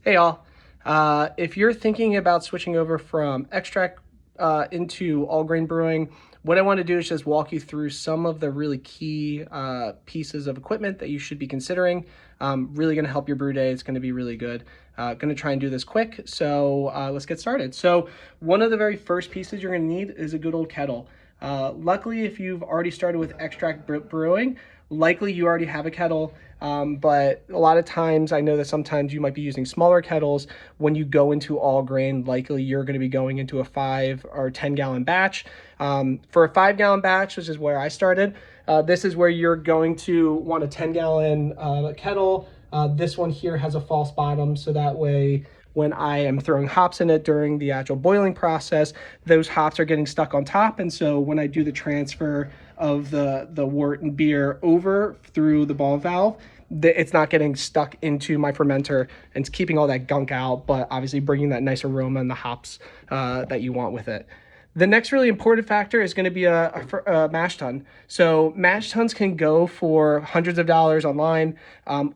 Hey all, if you're thinking about switching over from extract into all grain brewing, what I want to do is just walk you through some of the really key pieces of equipment that you should be considering. Really going to help your brew day. It's going to be really good. Going to try and do this quick, so let's get started. So one of the very first pieces you're going to need is a good old kettle. Luckily, if you've already started with extract brewing, likely you already have a kettle, but a lot of times I know that sometimes you might be using smaller kettles. When you go into all grain, likely you're going to be going into a 5 or 10 gallon batch. For a 5 gallon batch, which is where I started, this is where you're going to want a 10 gallon kettle. This one here has a false bottom, so that way when I am throwing hops in it during the actual boiling process, those hops are getting stuck on top. And so when I do the transfer of the wort and beer over through the ball valve, it's not getting stuck into my fermenter, and it's keeping all that gunk out, but obviously bringing that nice aroma and the hops that you want with it. The next really important factor is going to be a mash tun. So mash tuns can go for hundreds of dollars online,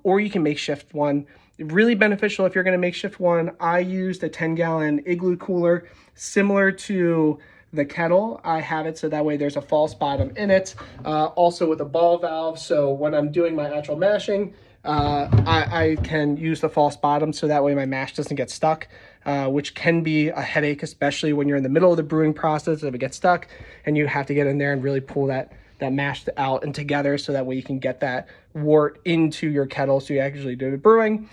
or you can makeshift one. Really beneficial if you're going to makeshift one. I used a 10 gallon igloo cooler similar to the kettle. I have it so that way there's a false bottom in it, also with a ball valve. So when I'm doing my actual mashing, I can use the false bottom so that way my mash doesn't get stuck, which can be a headache, especially when you're in the middle of the brewing process. If it gets stuck and you have to get in there and really pull that mash out and together so that way you can get that wort into your kettle so you actually do the brewing.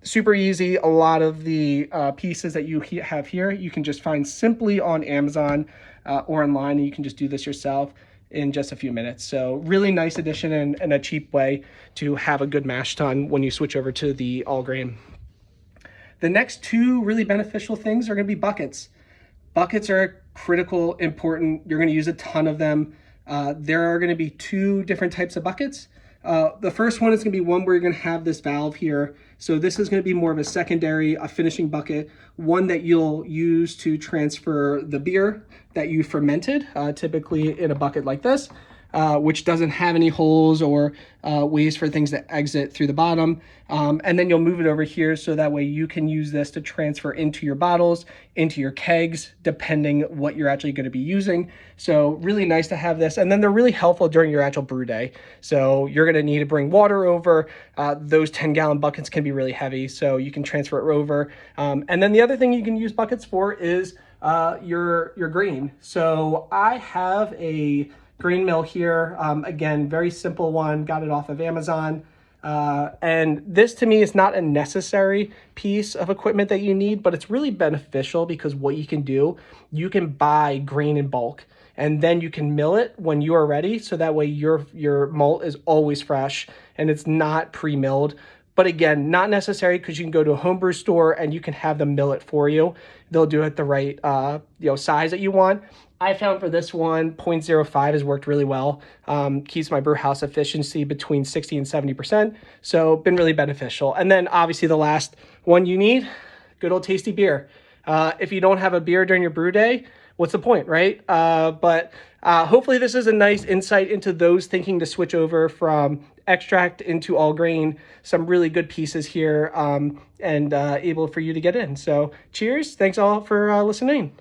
Super easy. A lot of the pieces that you have here you can just find simply on Amazon or online, and you can just do this yourself in just a few minutes. So really nice addition and a cheap way to have a good mash tun when you switch over to the all grain. The next two really beneficial things are going to be buckets. Buckets are critical, important. You're going to use a ton of them. There are going to be two different types of buckets. The first one is going to be one where you're going to have this valve here. So this is going to be more of a secondary, a finishing bucket, one that you'll use to transfer the beer that you fermented, typically in a bucket like this, which doesn't have any holes or ways for things to exit through the bottom. And then you'll move it over here so that way you can use this to transfer into your bottles, into your kegs, depending what you're actually going to be using. So really nice to have this. And then they're really helpful during your actual brew day. So you're going to need to bring water over. Those 10 gallon buckets can be really heavy, so you can transfer it over. And then the other thing you can use buckets for is your grain. So I have a grain mill here. Again, very simple one, got it off of Amazon. And this to me is not a necessary piece of equipment that you need, but it's really beneficial because what you can do, you can buy grain in bulk and then you can mill it when you are ready. So that way your malt is always fresh and it's not pre-milled. But again, not necessary because you can go to a homebrew store and you can have them mill it for you. They'll do it the right size that you want. I found for this one, 0.05 has worked really well. Keeps my brew house efficiency between 60 and 70%. So been really beneficial. And then obviously the last one you need, good old tasty beer. If you don't have a beer during your brew day, what's the point, right? But hopefully this is a nice insight into those thinking to switch over from extract into all grain. Some really good pieces here and able for you to get in. So cheers. Thanks all for listening.